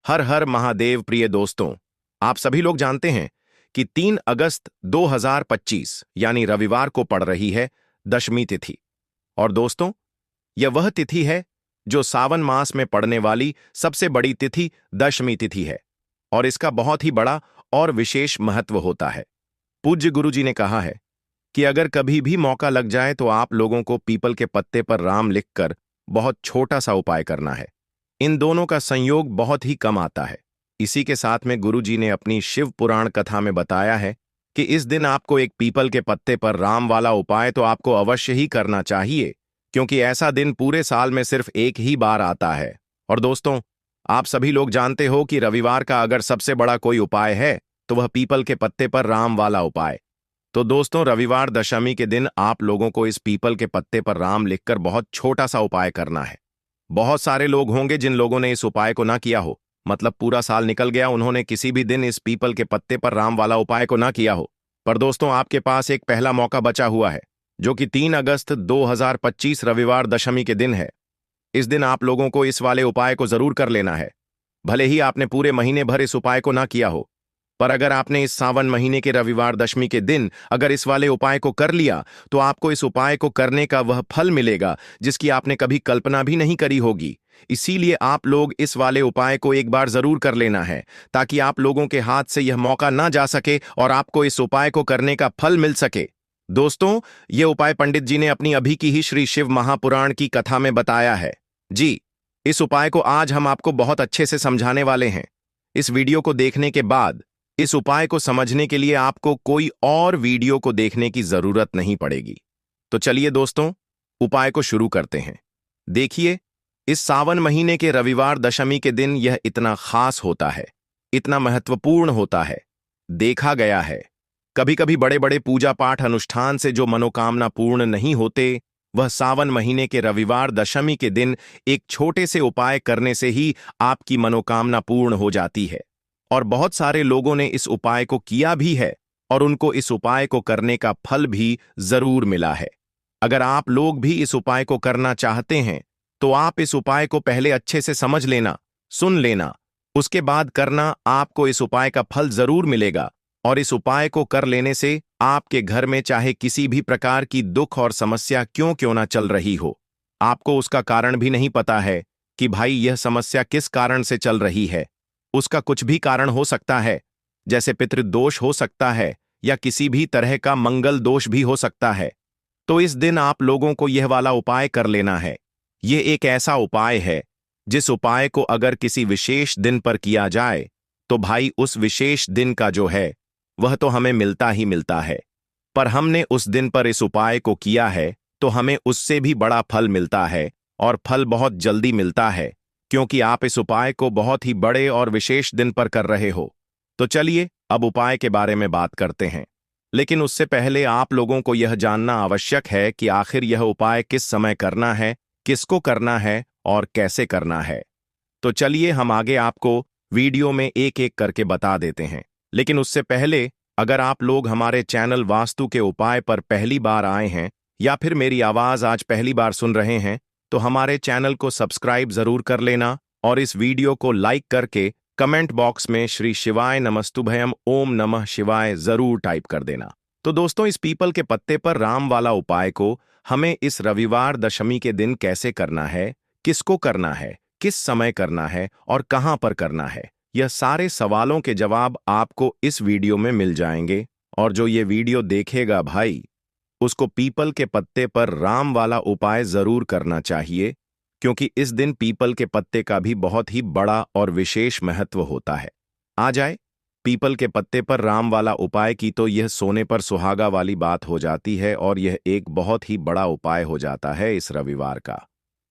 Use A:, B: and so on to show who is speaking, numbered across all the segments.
A: हर हर महादेव। प्रिय दोस्तों, आप सभी लोग जानते हैं कि 3 अगस्त 2025 यानी रविवार को पड़ रही है दशमी तिथि। और दोस्तों, यह वह तिथि है जो सावन मास में पड़ने वाली सबसे बड़ी तिथि दशमी तिथि है और इसका बहुत ही बड़ा और विशेष महत्व होता है। पूज्य गुरु जी ने कहा है कि अगर कभी भी मौका लग जाए तो आप लोगों को पीपल के पत्ते पर राम लिखकर बहुत छोटा सा उपाय करना है। इन दोनों का संयोग बहुत ही कम आता है। इसी के साथ में गुरु जी ने अपनी शिव पुराण कथा में बताया है कि इस दिन आपको एक पीपल के पत्ते पर राम वाला उपाय तो आपको अवश्य ही करना चाहिए, क्योंकि ऐसा दिन पूरे साल में सिर्फ एक ही बार आता है। और दोस्तों, आप सभी लोग जानते हो कि रविवार का अगर सबसे बड़ा कोई उपाय है तो वह पीपल के पत्ते पर राम वाला उपाय। तो दोस्तों, रविवार दशमी के दिन आप लोगों को इस पीपल के पत्ते पर राम लिखकर बहुत छोटा सा उपाय करना है। बहुत सारे लोग होंगे जिन लोगों ने इस उपाय को ना किया हो, मतलब पूरा साल निकल गया, उन्होंने किसी भी दिन इस पीपल के पत्ते पर राम वाला उपाय को ना किया हो। पर दोस्तों, आपके पास एक पहला मौका बचा हुआ है, जो कि 3 अगस्त 2025 रविवार दशमी के दिन है। इस दिन आप लोगों को इस वाले उपाय को जरूर कर लेना है। भले ही आपने पूरे महीने भर इस उपाय को ना किया हो, पर अगर आपने इस सावन महीने के रविवार दशमी के दिन अगर इस वाले उपाय को कर लिया तो आपको इस उपाय को करने का वह फल मिलेगा जिसकी आपने कभी कल्पना भी नहीं करी होगी। इसीलिए आप लोग इस वाले उपाय को एक बार जरूर कर लेना है, ताकि आप लोगों के हाथ से यह मौका ना जा सके और आपको इस उपाय को करने का फल मिल सके। दोस्तों, यह उपाय पंडित जी ने अपनी अभी की ही श्री शिव महापुराण की कथा में बताया है। जी, इस उपाय को आज हम आपको बहुत अच्छे से समझाने वाले हैं। इस वीडियो को देखने के बाद इस उपाय को समझने के लिए आपको कोई और वीडियो को देखने की जरूरत नहीं पड़ेगी। तो चलिए दोस्तों, उपाय को शुरू करते हैं। देखिए, इस सावन महीने के रविवार दशमी के दिन यह इतना खास होता है, इतना महत्वपूर्ण होता है। देखा गया है, कभी कभी बड़े बड़े पूजा पाठ अनुष्ठान से जो मनोकामना पूर्ण नहीं होते, वह सावन महीने के रविवार दशमी के दिन एक छोटे से उपाय करने से ही आपकी मनोकामना पूर्ण हो जाती है। और बहुत सारे लोगों ने इस उपाय को किया भी है और उनको इस उपाय को करने का फल भी जरूर मिला है। अगर आप लोग भी इस उपाय को करना चाहते हैं तो आप इस उपाय को पहले अच्छे से समझ लेना, सुन लेना, उसके बाद करना। आपको इस उपाय का फल जरूर मिलेगा और इस उपाय को कर लेने से आपके घर में चाहे किसी भी प्रकार की दुख और समस्या क्यों ना चल रही हो, आपको उसका कारण भी नहीं पता है कि भाई यह समस्या किस कारण से चल रही है। उसका कुछ भी कारण हो सकता है, जैसे पितृदोष हो सकता है या किसी भी तरह का मंगल दोष भी हो सकता है। तो इस दिन आप लोगों को यह वाला उपाय कर लेना है। यह एक ऐसा उपाय है जिस उपाय को अगर किसी विशेष दिन पर किया जाए तो भाई उस विशेष दिन का जो है वह तो हमें मिलता ही मिलता है। पर हमने उस दिन पर इस उपाय को किया है तो हमें उससे भी बड़ा फल मिलता है, और फल बहुत जल्दी मिलता है, क्योंकि आप इस उपाय को बहुत ही बड़े और विशेष दिन पर कर रहे हो। तो चलिए अब उपाय के बारे में बात करते हैं। लेकिन उससे पहले आप लोगों को यह जानना आवश्यक है कि आखिर यह उपाय किस समय करना है, किसको करना है और कैसे करना है। तो चलिए हम आगे आपको वीडियो में एक एक करके बता देते हैं। लेकिन उससे पहले, अगर आप लोग हमारे चैनल वास्तु के उपाय पर पहली बार आए हैं या फिर मेरी आवाज आज पहली बार सुन रहे हैं, तो हमारे चैनल को सब्सक्राइब जरूर कर लेना और इस वीडियो को लाइक करके कमेंट बॉक्स में श्री शिवाय नमस्तुभयम ओम नमः शिवाय जरूर टाइप कर देना। तो दोस्तों, इस पीपल के पत्ते पर राम वाला उपाय को हमें इस रविवार दशमी के दिन कैसे करना है, किसको करना है, किस समय करना है और कहां पर करना है, यह सारे सवालों के जवाब आपको इस वीडियो में मिल जाएंगे। और जो ये वीडियो देखेगा भाई, उसको पीपल के पत्ते पर राम वाला उपाय जरूर करना चाहिए, क्योंकि इस दिन पीपल के पत्ते का भी बहुत ही बड़ा और विशेष महत्व होता है। आ जाए पीपल के पत्ते पर राम वाला उपाय की, तो यह सोने पर सुहागा वाली बात हो जाती है और यह एक बहुत ही बड़ा उपाय हो जाता है इस रविवार का।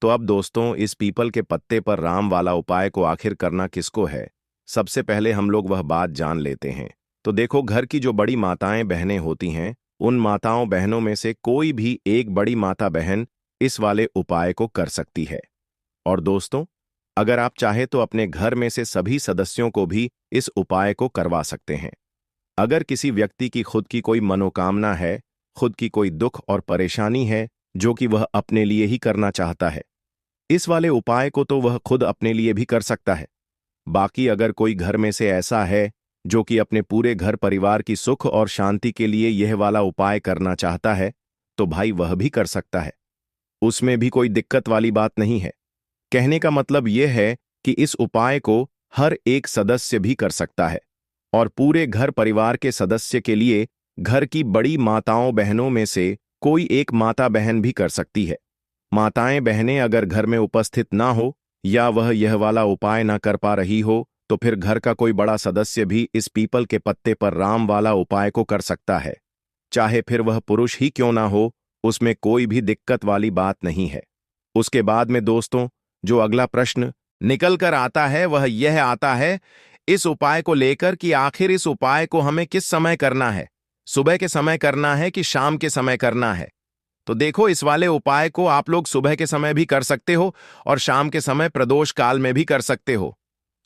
A: तो अब दोस्तों, इस पीपल के पत्ते पर राम वाला उपाय को आखिर करना किसको है, सबसे पहले हम लोग वह बात जान लेते हैं। तो देखो, घर की जो बड़ी माताएं बहनें होती हैं, उन माताओं बहनों में से कोई भी एक बड़ी माता बहन इस वाले उपाय को कर सकती है। और दोस्तों, अगर आप चाहे तो अपने घर में से सभी सदस्यों को भी इस उपाय को करवा सकते हैं। अगर किसी व्यक्ति की खुद की कोई मनोकामना है, खुद की कोई दुख और परेशानी है जो कि वह अपने लिए ही करना चाहता है, इस वाले उपाय को तो वह खुद अपने लिए भी कर सकता है। बाकी अगर कोई घर में से ऐसा है जो कि अपने पूरे घर परिवार की सुख और शांति के लिए यह वाला उपाय करना चाहता है, तो भाई वह भी कर सकता है। उसमें भी कोई दिक्कत वाली बात नहीं है। कहने का मतलब यह है कि इस उपाय को हर एक सदस्य भी कर सकता है और पूरे घर परिवार के सदस्य के लिए घर की बड़ी माताओं बहनों में से कोई एक माता बहन भी कर सकती है। माताएं बहनें अगर घर में उपस्थित ना हो या वह यह वाला उपाय ना कर पा रही हो, तो फिर घर का कोई बड़ा सदस्य भी इस पीपल के पत्ते पर राम वाला उपाय को कर सकता है। चाहे फिर वह पुरुष ही क्यों ना हो, उसमें कोई भी दिक्कत वाली बात नहीं है। उसके बाद में दोस्तों, जो अगला प्रश्न निकल कर आता है वह यह आता है इस उपाय को लेकर कि आखिर इस उपाय को हमें किस समय करना है, सुबह के समय करना है कि शाम के समय करना है। तो देखो, इस वाले उपाय को आप लोग सुबह के समय भी कर सकते हो और शाम के समय प्रदोष काल में भी कर सकते हो।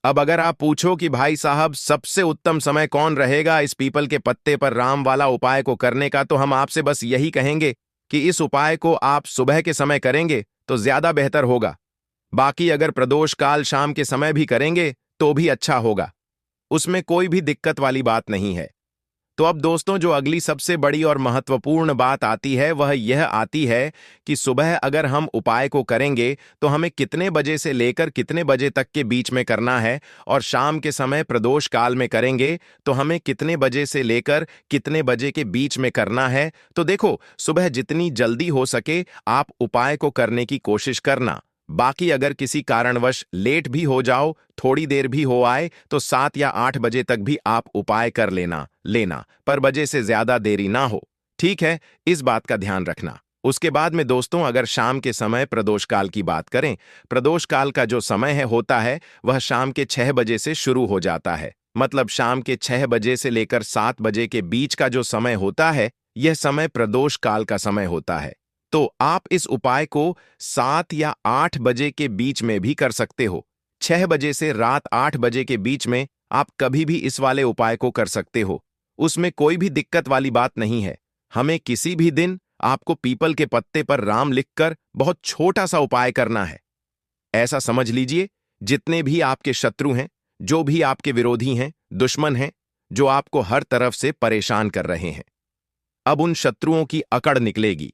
A: अब अगर आप पूछो कि भाई साहब सबसे उत्तम समय कौन रहेगा इस पीपल के पत्ते पर राम वाला उपाय को करने का, तो हम आपसे बस यही कहेंगे कि इस उपाय को आप सुबह के समय करेंगे तो ज्यादा बेहतर होगा। बाकी अगर प्रदोष काल शाम के समय भी करेंगे तो भी अच्छा होगा, उसमें कोई भी दिक्कत वाली बात नहीं है। तो अब दोस्तों, जो अगली सबसे बड़ी और महत्वपूर्ण बात आती है वह यह आती है कि सुबह अगर हम उपाय को करेंगे तो हमें कितने बजे से लेकर कितने बजे तक के बीच में करना है, और शाम के समय प्रदोष काल में करेंगे तो हमें कितने बजे से लेकर कितने बजे के बीच में करना है। तो देखो, सुबह जितनी जल्दी हो सके आप उपाय को करने की कोशिश करना। बाकी अगर किसी कारणवश लेट भी हो जाओ, थोड़ी देर भी हो आए, तो 7 या 8 बजे तक भी आप उपाय कर लेना पर बजे से ज्यादा देरी ना हो। ठीक है, इस बात का ध्यान रखना। उसके बाद में दोस्तों, अगर शाम के समय प्रदोष काल की बात करें, प्रदोष काल का जो समय होता है वह शाम के 6 बजे से शुरू हो जाता है। मतलब शाम के 6 बजे से लेकर 7 बजे के बीच का जो समय होता है, यह समय प्रदोष काल का समय होता है। तो आप इस उपाय को 7 या 8 बजे के बीच में भी कर सकते हो। 6 बजे से रात 8 बजे के बीच में आप कभी भी इस वाले उपाय को कर सकते हो, उसमें कोई भी दिक्कत वाली बात नहीं है। हमें किसी भी दिन आपको पीपल के पत्ते पर राम लिखकर बहुत छोटा सा उपाय करना है। ऐसा समझ लीजिए, जितने भी आपके शत्रु हैं, जो भी आपके विरोधी हैं, दुश्मन हैं, जो आपको हर तरफ से परेशान कर रहे हैं, अब उन शत्रुओं की अकड़ निकलेगी।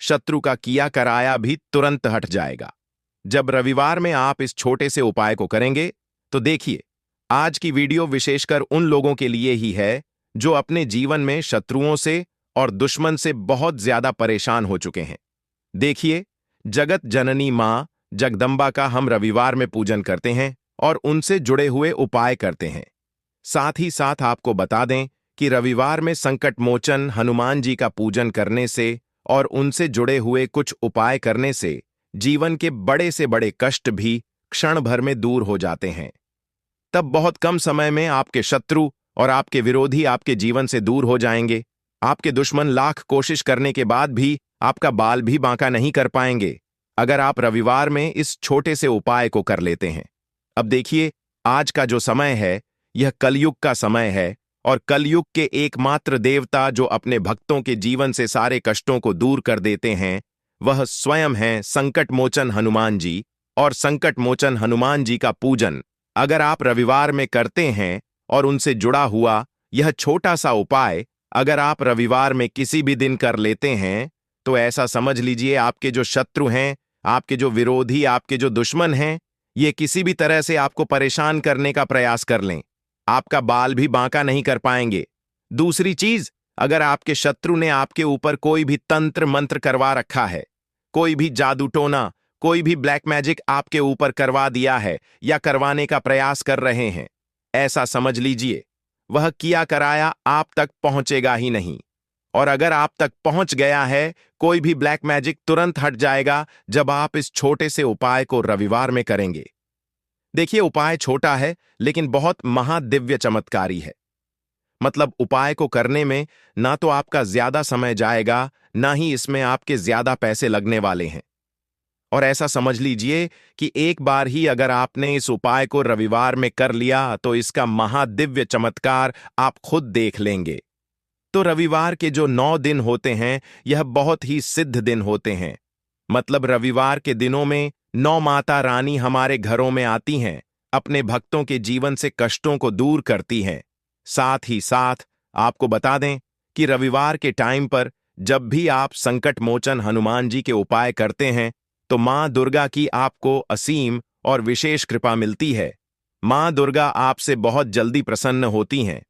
A: शत्रु का किया कराया भी तुरंत हट जाएगा जब रविवार में आप इस छोटे से उपाय को करेंगे। तो देखिए, आज की वीडियो विशेषकर उन लोगों के लिए ही है जो अपने जीवन में शत्रुओं से और दुश्मन से बहुत ज्यादा परेशान हो चुके हैं। देखिए, जगत जननी मां जगदंबा का हम रविवार में पूजन करते हैं और उनसे जुड़े हुए उपाय करते हैं। साथ ही साथ आपको बता दें कि रविवार में संकट मोचन हनुमान जी का पूजन करने से और उनसे जुड़े हुए कुछ उपाय करने से जीवन के बड़े से बड़े कष्ट भी क्षण भर में दूर हो जाते हैं। तब बहुत कम समय में आपके शत्रु और आपके विरोधी आपके जीवन से दूर हो जाएंगे। आपके दुश्मन लाख कोशिश करने के बाद भी आपका बाल भी बांका नहीं कर पाएंगे, अगर आप रविवार में इस छोटे से उपाय को कर लेते हैं। अब देखिए, आज का जो समय है यह कलयुग का समय है और कलयुग के एकमात्र देवता जो अपने भक्तों के जीवन से सारे कष्टों को दूर कर देते हैं वह स्वयं हैं संकट मोचन हनुमान जी। और संकट मोचन हनुमान जी का पूजन अगर आप रविवार में करते हैं और उनसे जुड़ा हुआ यह छोटा सा उपाय अगर आप रविवार में किसी भी दिन कर लेते हैं, तो ऐसा समझ लीजिए आपके जो शत्रु हैं, आपके जो विरोधी, आपके जो दुश्मन हैं, ये किसी भी तरह से आपको परेशान करने का प्रयास कर लें, आपका बाल भी बांका नहीं कर पाएंगे। दूसरी चीज, अगर आपके शत्रु ने आपके ऊपर कोई भी तंत्र मंत्र करवा रखा है, कोई भी जादू टोना, कोई भी ब्लैक मैजिक आपके ऊपर करवा दिया है या करवाने का प्रयास कर रहे हैं, ऐसा समझ लीजिए वह किया कराया आप तक पहुंचेगा ही नहीं। और अगर आप तक पहुंच गया है, कोई भी ब्लैक मैजिक तुरंत हट जाएगा जब आप इस छोटे से उपाय को रविवार में करेंगे। देखिए, उपाय छोटा है लेकिन बहुत महादिव्य चमत्कारी है। मतलब उपाय को करने में ना तो आपका ज्यादा समय जाएगा, ना ही इसमें आपके ज्यादा पैसे लगने वाले हैं। और ऐसा समझ लीजिए कि एक बार ही अगर आपने इस उपाय को रविवार में कर लिया तो इसका महादिव्य चमत्कार आप खुद देख लेंगे। तो रविवार के जो 9 दिन होते हैं यह बहुत ही सिद्ध दिन होते हैं। मतलब रविवार के दिनों में 9 माता रानी हमारे घरों में आती हैं, अपने भक्तों के जीवन से कष्टों को दूर करती हैं। साथ ही साथ आपको बता दें कि रविवार के टाइम पर जब भी आप संकट मोचन हनुमान जी के उपाय करते हैं तो मां दुर्गा की आपको असीम और विशेष कृपा मिलती है। मां दुर्गा आपसे बहुत जल्दी प्रसन्न होती हैं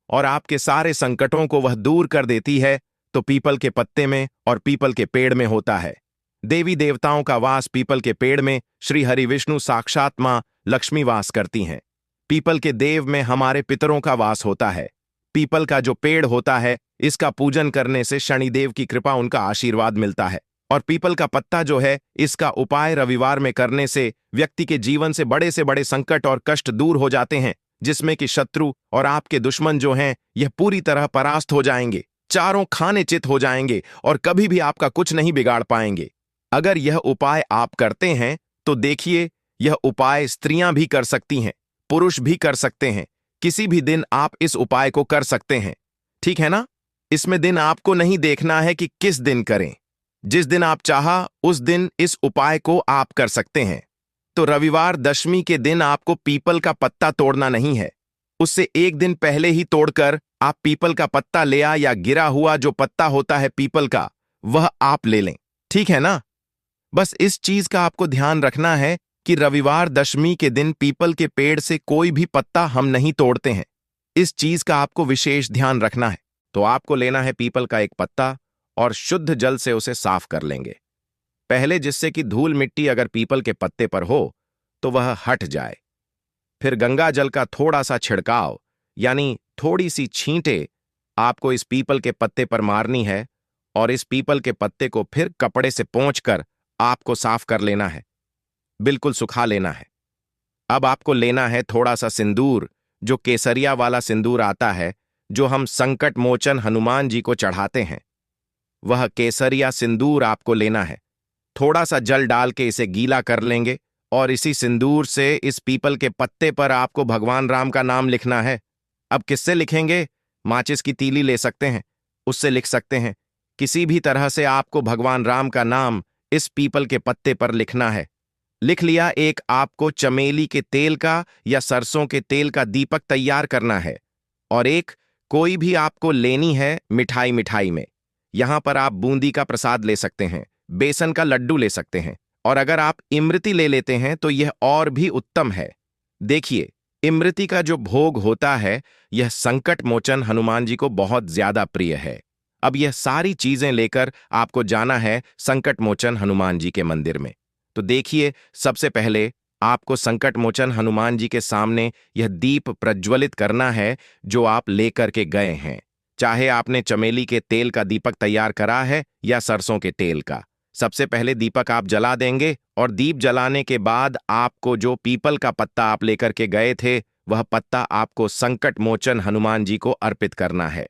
A: और आपके सारे संकटों को वह दूर कर देती है। तो पीपल के पत्ते में और पीपल के पेड़ में होता है। देवी देवताओं का वास पीपल के पेड़ में श्री हरि विष्णु साक्षात मां लक्ष्मी वास करती हैं। पीपल के देव में हमारे पितरों का वास होता है। पीपल का जो पेड़ होता है इसका पूजन करने से शनिदेव की कृपा उनका आशीर्वाद मिलता है। और पीपल का पत्ता जो है इसका उपाय रविवार में करने से व्यक्ति के जीवन से बड़े संकट और कष्ट दूर हो जाते हैं, जिसमें कि शत्रु और आपके दुश्मन जो हैं यह पूरी तरह परास्त हो जाएंगे, चारों खाने चित हो जाएंगे और कभी भी आपका कुछ नहीं बिगाड़ पाएंगे। अगर यह उपाय आप करते हैं तो देखिए, यह उपाय स्त्रियां भी कर सकती हैं, पुरुष भी कर सकते हैं। किसी भी दिन आप इस उपाय को कर सकते हैं, ठीक है ना। इसमें दिन आपको नहीं देखना है कि किस दिन करें, जिस दिन आप चाहा उस दिन इस उपाय को आप कर सकते हैं। तो रविवार दशमी के दिन आपको पीपल का पत्ता तोड़ना नहीं है, उससे एक दिन पहले ही तोड़कर आप पीपल का पत्ता ले आ या गिरा हुआ जो पत्ता होता है पीपल का वह आप ले लें, ठीक है ना। बस इस चीज का आपको ध्यान रखना है कि रविवार दशमी के दिन पीपल के पेड़ से कोई भी पत्ता हम नहीं तोड़ते हैं। इस चीज का आपको विशेष ध्यान रखना है। तो आपको लेना है पीपल का एक पत्ता और शुद्ध जल से उसे साफ कर लेंगे पहले, जिससे कि धूल मिट्टी अगर पीपल के पत्ते पर हो तो वह हट जाए। फिर गंगा जल का थोड़ा सा छिड़काव यानी थोड़ी सी छींटे आपको इस पीपल के पत्ते पर मारनी है और इस पीपल के पत्ते को फिर कपड़े से पोंछकर आपको साफ कर लेना है, बिल्कुल सुखा लेना है। अब आपको लेना है थोड़ा सा सिंदूर, जो केसरिया वाला सिंदूर आता है जो हम संकट मोचन हनुमान जी को चढ़ाते हैं, वह केसरिया सिंदूर आपको लेना है। थोड़ा सा जल डाल के इसे गीला कर लेंगे और इसी सिंदूर से इस पीपल के पत्ते पर आपको भगवान राम का नाम लिखना है। अब किससे लिखेंगे? माचिस की तीली ले सकते हैं, उससे लिख सकते हैं। किसी भी तरह से आपको भगवान राम का नाम इस पीपल के पत्ते पर लिखना है। लिख लिया। एक आपको चमेली के तेल का या सरसों के तेल का दीपक तैयार करना है और एक कोई भी आपको लेनी है मिठाई में। यहां पर आप बूंदी का प्रसाद ले सकते हैं, बेसन का लड्डू ले सकते हैं और अगर आप इमरती ले लेते हैं तो यह और भी उत्तम है। देखिए, इमरती का जो भोग होता है यह संकट मोचन हनुमान जी को बहुत ज्यादा प्रिय है। अब यह सारी चीजें लेकर आपको जाना है संकट मोचन हनुमान जी के मंदिर में। तो देखिए, सबसे पहले आपको संकट मोचन हनुमान जी के सामने यह दीप प्रज्वलित करना है जो आप लेकर के गए हैं। चाहे आपने चमेली के तेल का दीपक तैयार करा है या सरसों के तेल का, सबसे पहले दीपक आप जला देंगे और दीप जलाने के बाद आपको जो पीपल का पत्ता आप लेकर के गए थे वह पत्ता आपको संकट मोचन हनुमान जी को अर्पित करना है,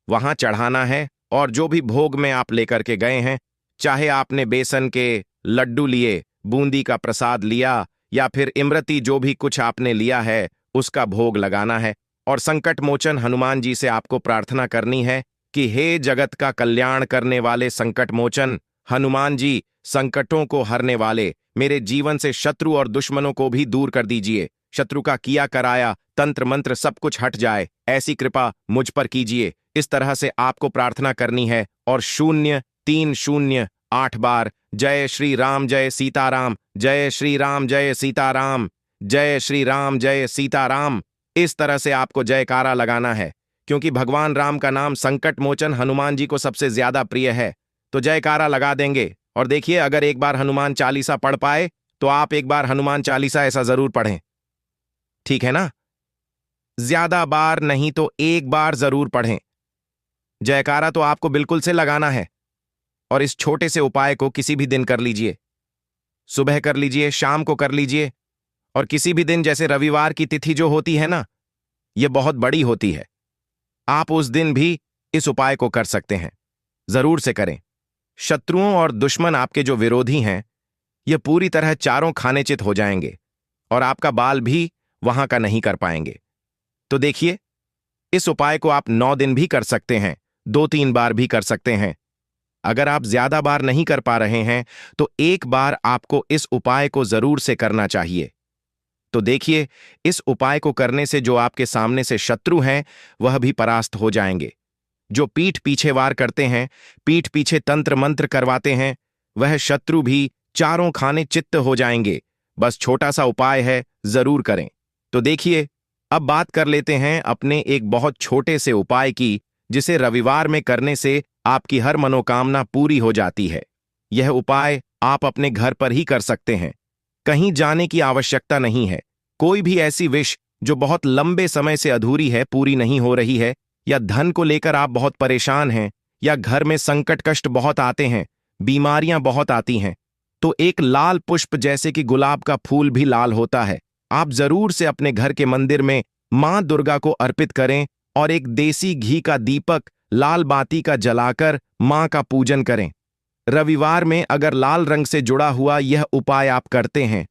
A: वहां चढ़ाना है। और जो भी भोग में आप लेकर के गए हैं, चाहे आपने बेसन के लड्डू लिए, बूंदी का प्रसाद लिया या फिर इमरती, जो भी कुछ आपने लिया है उसका भोग लगाना है और संकट मोचन हनुमान जी से आपको प्रार्थना करनी है कि हे जगत का कल्याण करने वाले संकट मोचन हनुमान जी, संकटों को हरने वाले, मेरे जीवन से शत्रु और दुश्मनों को भी दूर कर दीजिए। शत्रु का किया कराया तंत्र मंत्र सब कुछ हट जाए, ऐसी कृपा मुझ पर कीजिए। इस तरह से आपको प्रार्थना करनी है और 0-3-0-8 बार जय श्री राम जय सीताराम, जय श्री राम जय सीताराम, जय श्री राम जय सीताराम, इस तरह से आपको जयकारा लगाना है। क्योंकि भगवान राम का नाम संकट मोचन हनुमान जी को सबसे ज्यादा प्रिय है, तो जयकारा लगा देंगे। और देखिए, अगर एक बार हनुमान चालीसा पढ़ पाए तो आप एक बार हनुमान चालीसा ऐसा जरूर पढ़ें, ठीक है ना। ज्यादा बार नहीं तो एक बार जरूर पढ़ें। जयकारा तो आपको बिल्कुल से लगाना है और इस छोटे से उपाय को किसी भी दिन कर लीजिए, सुबह कर लीजिए, शाम को कर लीजिए और किसी भी दिन, जैसे रविवार की तिथि जो होती है ना, यह बहुत बड़ी होती है, आप उस दिन भी इस उपाय को कर सकते हैं। जरूर से करें। शत्रुओं और दुश्मन आपके जो विरोधी हैं यह पूरी तरह चारों खानेचित हो जाएंगे और आपका बाल भी वहां का नहीं कर पाएंगे। तो देखिए, इस उपाय को आप 9 दिन भी कर सकते हैं, 2-3 बार भी कर सकते हैं। अगर आप ज्यादा बार नहीं कर पा रहे हैं तो एक बार आपको इस उपाय को जरूर से करना चाहिए। तो देखिए, इस उपाय को करने से जो आपके सामने से शत्रु हैं वह भी परास्त हो जाएंगे। जो पीठ पीछे वार करते हैं, पीठ पीछे तंत्र मंत्र करवाते हैं, वह शत्रु भी चारों खाने चित्त हो जाएंगे। बस छोटा सा उपाय है, जरूर करें। तो देखिए, अब बात कर लेते हैं अपने एक बहुत छोटे से उपाय की, जिसे रविवार में करने से आपकी हर मनोकामना पूरी हो जाती है। यह उपाय आप अपने घर पर ही कर सकते हैं, कहीं जाने की आवश्यकता नहीं है। कोई भी ऐसी विश जो बहुत लंबे समय से अधूरी है, पूरी नहीं हो रही है, या धन को लेकर आप बहुत परेशान हैं, या घर में संकट कष्ट बहुत आते हैं, बीमारियां बहुत आती हैं, तो एक लाल पुष्प जैसे कि गुलाब का फूल भी लाल होता है, आप जरूर से अपने घर के मंदिर में मां दुर्गा को अर्पित करें और एक देसी घी का दीपक लाल बाती का जलाकर मां का पूजन करें। रविवार में अगर लाल रंग से जुड़ा हुआ यह उपाय आप करते हैं,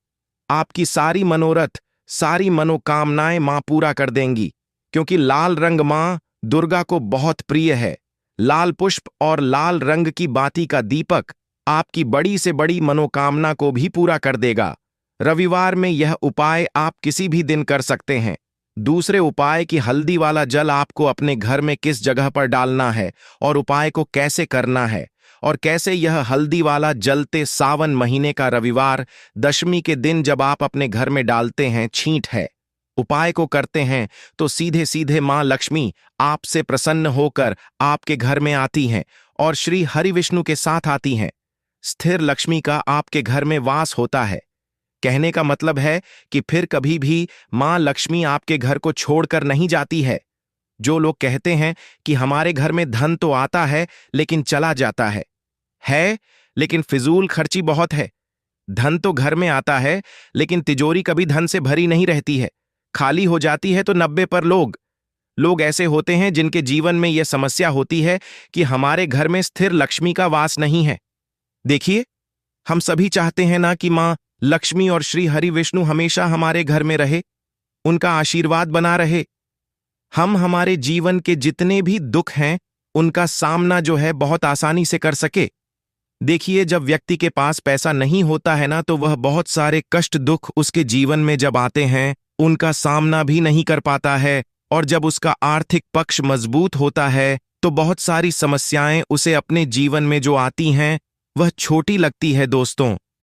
A: आपकी सारी मनोरथ, सारी मनोकामनाएं मां पूरा कर देंगी, क्योंकि लाल रंग मां दुर्गा को बहुत प्रिय है। लाल पुष्प और लाल रंग की बाती का दीपक आपकी बड़ी से बड़ी मनोकामना को भी पूरा कर देगा। रविवार में यह उपाय आप किसी भी दिन कर सकते हैं। दूसरे उपाय की हल्दी वाला जल आपको अपने घर में किस जगह पर डालना है और उपाय को कैसे करना है, और कैसे यह हल्दी वाला जलते सावन महीने का रविवार दशमी के दिन जब आप अपने घर में डालते हैं, छींट है, उपाय को करते हैं, तो सीधे सीधे मां लक्ष्मी आपसे प्रसन्न होकर आपके घर में आती हैं और श्री हरि विष्णु के साथ आती हैं। स्थिर लक्ष्मी का आपके घर में वास होता है। कहने का मतलब है कि फिर कभी भी मां लक्ष्मी आपके घर को छोड़कर नहीं जाती है। जो लोग कहते हैं कि हमारे घर में धन तो आता है लेकिन चला जाता है, लेकिन फिजूल खर्ची बहुत है। धन तो घर में आता है, लेकिन तिजोरी कभी धन से भरी नहीं रहती है, खाली हो जाती है। तो 90 पर लोग ऐसे होते हैं जिनके जीवन में यह समस्या होती है कि हमारे घर में स्थिर लक्ष्मी का वास नहीं है। देखिए, हम सभी चाहते हैं ना कि मां लक्ष्मी और श्री हरि विष्णु हमेशा हमारे घर में रहे, उनका आशीर्वाद बना रहे। हम हमारे जीवन के जितने भी दुख हैं उनका सामना जो है बहुत आसानी से कर सके। देखिए, जब व्यक्ति के पास पैसा नहीं होता है ना, तो वह बहुत सारे कष्ट दुख उसके जीवन में जब आते हैं उनका सामना भी नहीं कर पाता है, और जब उसका आर्थिक पक्ष मजबूत होता है तो बहुत सारी समस्याएं उसे अपने जीवन में जो आती हैं वह छोटी लगती है दोस्तों।